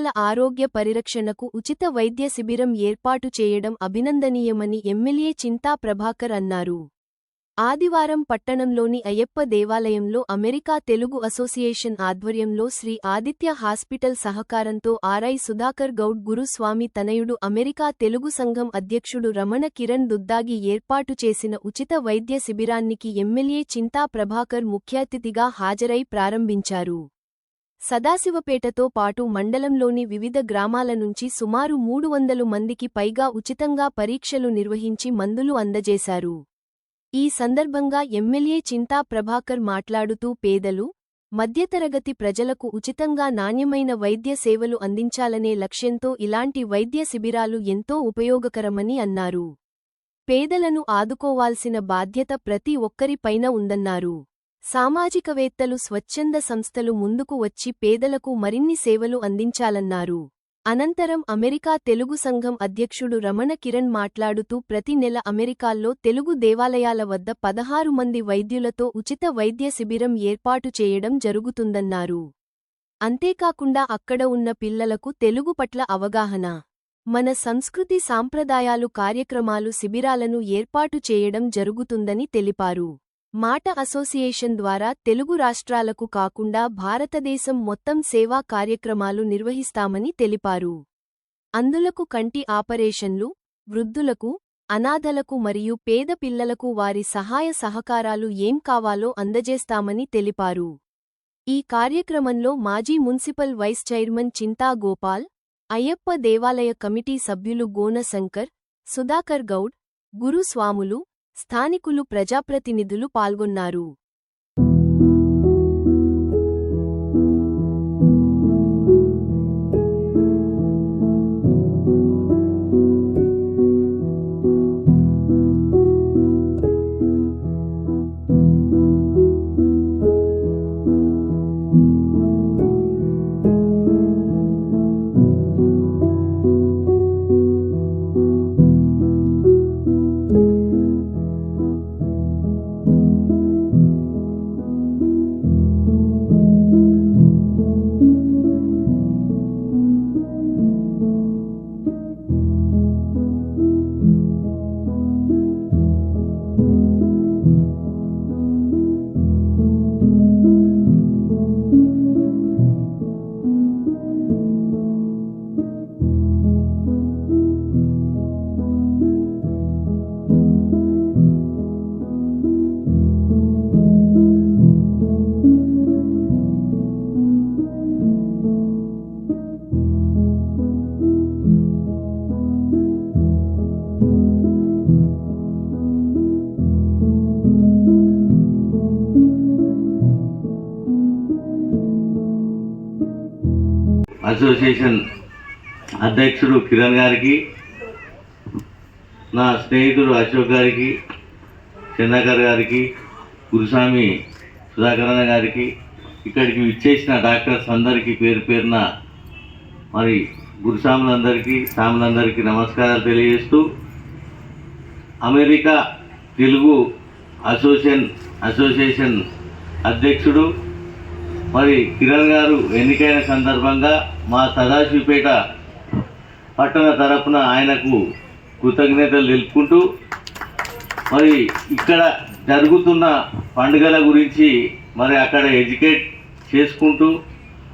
చిన్నపిల్లల ఆరోగ్య పరిరక్షణకు ఉచిత వైద్య శిబిరం ఏర్పాటు చేయడం అభినందనీయమని ఎమ్మెల్యే చింతా ప్రభాకర్ అన్నారు. ఆదివారం పట్టణంలోని అయ్యప్ప దేవాలయంలో అమెరికా తెలుగు అసోసియేషన్ ఆధ్వర్యంలో శ్రీ ఆదిత్య హాస్పిటల్ సహకారంతో ఆర్ఐ సుధాకర్ గౌడ్ గురుస్వామి తనయుడు అమెరికా తెలుగు సంఘం అధ్యక్షుడు రమణ కిరణ్ దుద్దాగి ఏర్పాటు చేసిన ఉచిత వైద్య శిబిరానికి ఎమ్మెల్యే చింతా ప్రభాకర్ ముఖ్యాతిథిగా హాజరై ప్రారంభించారు. సదాశివపేటతో పాటు మండలంలోని వివిధ గ్రామాల నుంచి సుమారు 300 మందికి పైగా ఉచితంగా పరీక్షలు నిర్వహించి మందులు అందజేశారు. ఈ సందర్భంగా ఎమ్మెల్యే చింతా ప్రభాకర్ మాట్లాడుతూ పేదలు, మధ్యతరగతి ప్రజలకు ఉచితంగా నాణ్యమైన వైద్య సేవలు అందించాలనే లక్ష్యంతో ఇలాంటి వైద్య శిబిరాలు ఎంతో ఉపయోగకరమని అన్నారు. పేదలను ఆదుకోవాల్సిన బాధ్యత ప్రతి ఒక్కరిపైన ఉందన్నారు. సామాజికవేత్తలు, స్వచ్ఛంద సంస్థలు ముందుకు వచ్చి పేదలకు మరిన్ని సేవలు అందించాలన్నారు. అనంతరం అమెరికా తెలుగు సంఘం అధ్యక్షుడు రమణ కిరణ్ మాట్లాడుతూ ప్రతి నెల అమెరికాల్లో తెలుగు దేవాలయాల వద్ద 16 మంది వైద్యులతో ఉచిత వైద్య శిబిరం ఏర్పాటు చేయడం జరుగుతుందన్నారు. అంతేకాకుండా అక్కడ ఉన్న పిల్లలకు తెలుగు పట్ల అవగాహన, మన సంస్కృతి సాంప్రదాయాలు కార్యక్రమాలు శిబిరాలను ఏర్పాటు చేయడం జరుగుతుందని తెలిపారు. మాట అసోసియేషన్ ద్వారా తెలుగు రాష్ట్రాలకు కాకుండా భారతదేశం మొత్తం సేవా కార్యక్రమాలు నిర్వహిస్తామని తెలిపారు. అందులకు కంటి ఆపరేషన్లు, వృద్ధులకు, అనాథలకు మరియు పేద పిల్లలకు వారి సహాయ సహకారాలు ఏం కావాలో అందజేస్తామని తెలిపారు. ఈ కార్యక్రమంలో మాజీ మున్సిపల్ వైస్ చైర్మన్ చింతా గోపాల్, అయ్యప్ప దేవాలయ కమిటీ సభ్యులు గోన శంకర్, సుధాకర్ గౌడ్, గురుస్వాములు, స్థానికులు, ప్రజాప్రతినిధులు పాల్గొన్నారు. అసోసియేషన్ అధ్యక్షుడు కిరణ్ గారికి, నా స్నేహితుడు అశోక్ గారికి, చంద్రకర్ గారికి, గురుస్వామి సుధాకరణ గారికి, ఇక్కడికి విచ్చేసిన డాక్టర్స్ అందరికీ పేరు పేరున మరి గురుస్వాములందరికీ, స్వాములందరికీ నమస్కారాలు తెలియజేస్తూ, అమెరికా తెలుగు అసోసియేషన్ అధ్యక్షుడు మరి కిరణ్ గారు ఎన్నికైన సందర్భంగా మా సదాశివపేట పట్టణ తరపున ఆయనకు కృతజ్ఞతలు తెలుపుకుంటూ, మరి ఇక్కడ జరుగుతున్న పండుగల గురించి మరి అక్కడ ఎడ్యుకేట్ చేసుకుంటూ,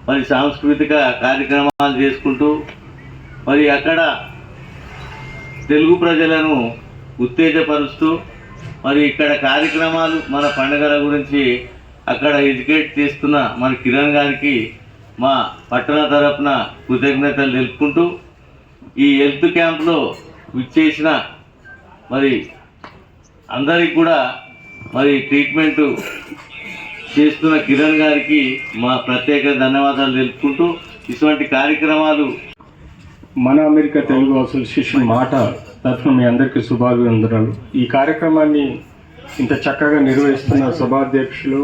మరి సాంస్కృతిక కార్యక్రమాలు చేసుకుంటూ, మరి అక్కడ తెలుగు ప్రజలను ఉత్తేజపరుస్తూ, మరి ఇక్కడ కార్యక్రమాలు మన పండుగల గురించి అక్కడ ఎడ్యుకేట్ చేస్తున్న మన కిరణ్ గారికి మా పట్టణ తరపున కృతజ్ఞతలు తెలుపుకుంటూ, ఈ హెల్త్ క్యాంప్లో విచ్చేసిన మరి అందరికి కూడా మరి ట్రీట్మెంటు చేస్తున్న కిరణ్ గారికి మా ప్రత్యేక ధన్యవాదాలు తెలుపుకుంటూ, ఇటువంటి కార్యక్రమాలు మన అమెరికా తెలుగు అసోసియేషన్ మాట తరఫున మీ అందరికీ శుభాభివందనాలు. ఈ కార్యక్రమాన్ని ఇంత చక్కగా నిర్వహిస్తున్న సభాధ్యక్షులు,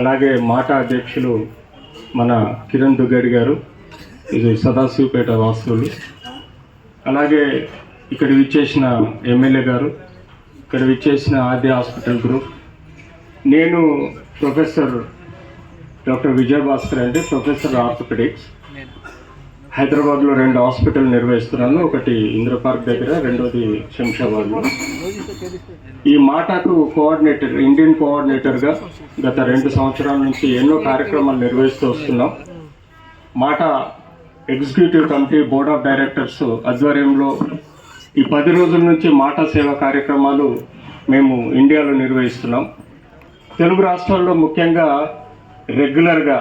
అలాగే మాట అధ్యక్షులు మన కిరణ్ దుగ్గడి గారు, ఇది సదాశివపేట వాస్తువులు, అలాగే ఇక్కడ విచ్చేసిన ఎమ్మెల్యే గారు, ఇక్కడ విచ్చేసిన ఆద్య హాస్పిటల్ గ్రూప్, నేను ప్రొఫెసర్ డాక్టర్ విజయభాస్కర్ అండి, ప్రొఫెసర్ ఆర్థోపెడిక్స్. హైదరాబాద్లో 2 హాస్పిటల్ నిర్వహిస్తున్నాను. ఒకటి ఇంద్ర పార్క్ దగ్గర, రెండోది శంషాబాద్లో. ఈ మాటకు కోఆర్డినేటర్, ఇండియన్ కోఆర్డినేటర్గా గత 2 సంవత్సరాల నుంచి ఎన్నో కార్యక్రమాలు నిర్వహిస్తూ వస్తున్నాం. మాట executive committee, board of directors ఆధ్వర్యంలో ఈ 10 రోజుల నుంచి మాట సేవా కార్యక్రమాలు మేము ఇండియాలో నిర్వహిస్తున్నాం. తెలుగు రాష్ట్రాల్లో ముఖ్యంగా రెగ్యులర్గా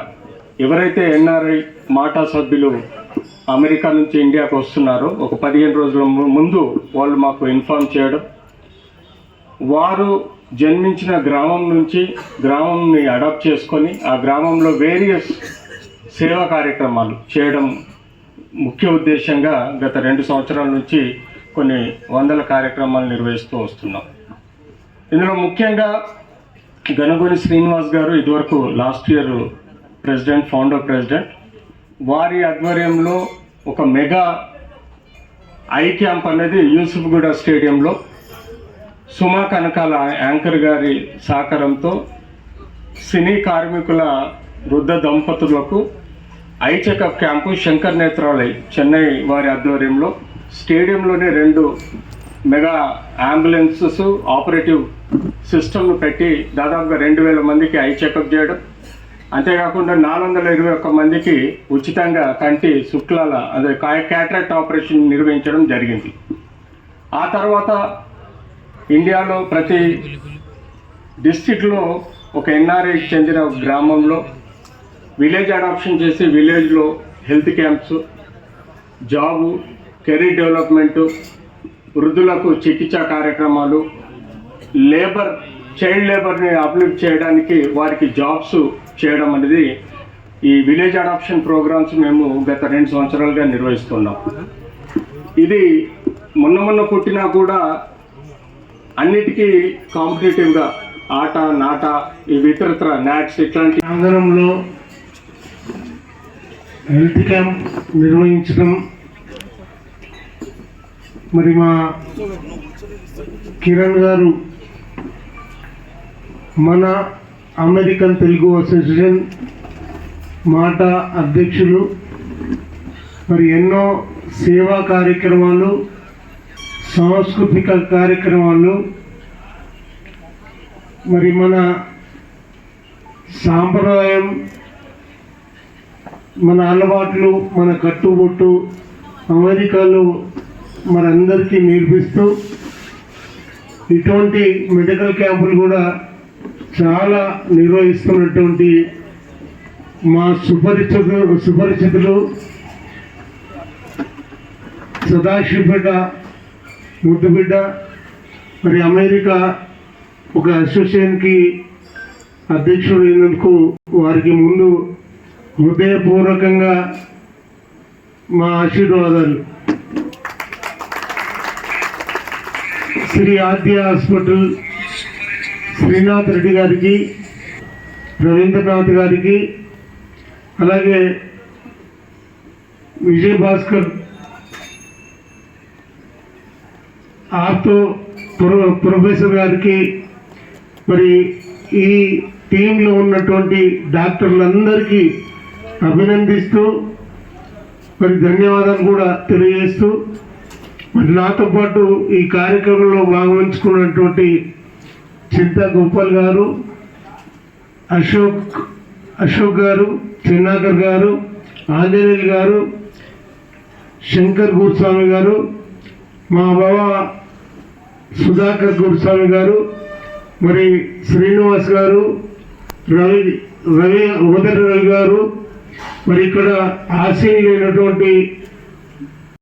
ఎవరైతే ఎన్ఆర్ఐ మాటా సభ్యులు అమెరికా నుంచి ఇండియాకు వస్తున్నారో ఒక 15 రోజుల ముందు వాళ్ళు మాకు ఇన్ఫార్మ్ చేయడం, వారు జన్మించిన గ్రామం నుంచి గ్రామంని అడాప్ట్ చేసుకొని ఆ గ్రామంలో వేరియస్ సేవా కార్యక్రమాలు చేయడం ముఖ్య ఉద్దేశంగా గత 2 సంవత్సరాల నుంచి కొన్ని వందల కార్యక్రమాలు నిర్వహిస్తూ వస్తున్నాం. ఇందులో ముఖ్యంగా గనగోని శ్రీనివాస్ గారు ఇదివరకు last year president, founder president, వారి ఆధ్వర్యంలో ఒక మెగా ఐ క్యాంప్ అనేది యూసుఫ్గూడ స్టేడియంలో సుమా కనకాల యాంకర్ గారి సహకారంతో సినీ కార్మికుల వృద్ధ దంపతులకు eye checkup camp Shankar Nethralaya Chennai వారి ఆధ్వర్యంలో స్టేడియంలోనే 2 మెగా అంబులెన్సెస్, ఆపరేటివ్ సిస్టమ్ను పెట్టి దాదాపుగా 2000 మందికి ఐ చెకప్ చేయడం, అంతేకాకుండా 421 మందికి ఉచితంగా కంటి శుక్లాల అదే క్యాటరాక్ట్ ఆపరేషన్ నిర్వహించడం జరిగింది. ఆ తర్వాత ఇండియాలో ప్రతి డిస్టిక్లో ఒక ఎన్ఆర్ఐకి చెందిన గ్రామంలో విలేజ్ అడాప్షన్ చేసి విలేజ్లో health camps, job, career development, వృద్ధులకు చికిత్సా కార్యక్రమాలు, చైల్డ్ లేబర్ని అప్లిఫ్ట్ చేయడానికి వారికి జాబ్స్ చేయడం అనేది ఈ విలేజ్ అడాప్షన్ ప్రోగ్రామ్స్ మేము గత 2 సంవత్సరాలుగా నిర్వహిస్తున్నాం. ఇది మొన్న పుట్టినా కూడా అన్నిటికీ కాంపిటేటివ్గా ఆట, నాట, ఈ ఇతరత్ర నాట్స్ ఇట్లాంటి ఆంధ్రంలో హెల్త్ క్యాంప్ నిర్వహించడం, మరి మా కిరణ్ గారు మన అమెరికన్ తెలుగు అసోసియేషన్ మాట అధ్యక్షులు, మరి ఎన్నో సేవా కార్యక్రమాలు, సాంస్కృతిక కార్యక్రమాలు, మరి మన సాంప్రదాయం, మన అలవాట్లు, మన కట్టుబొట్టు అమెరికాలో మనందరికీ నేర్పిస్తూ ఇటువంటి మెడికల్ క్యాంపులు కూడా చాలా నిర్వహిస్తున్నటువంటి మా సుపరిచితులు సదాశివపేట ముద్దుబిడ్డ, మరి అమెరికా ఒక అసోసియేషన్కి అధ్యక్షుడు అయినందుకు వారికి ముందు హృదయపూర్వకంగా మా ఆశీర్వాదాలు. శ్రీ ఆద్య హాస్పిటల్ శ్రీనాథ్ రెడ్డి గారికి, రవీంద్రనాథ్ గారికి, అలాగే విజయ్ భాస్కర్ ఆర్తో ప్రొఫెసర్ గారికి, మరి ఈ టీంలో ఉన్నటువంటి డాక్టర్లందరికీ అభినందిస్తూ మరి ధన్యవాదాలు కూడా తెలియజేస్తూ, మరి నాతో పాటు ఈ కార్యక్రమంలో భాగవహించుకున్నటువంటి చింతా గోపాల్ గారు, అశోక్ గారు, చెన్నాకర్ గారు, ఆంజనేయులు గారు, శంకర్ గురుస్వామి గారు, మా బావ సుధాకర్ గురుస్వామి గారు, మరి శ్రీనివాస్ గారు, రవి గారు, మరి ఇక్కడ ఆశీనులైనటువంటి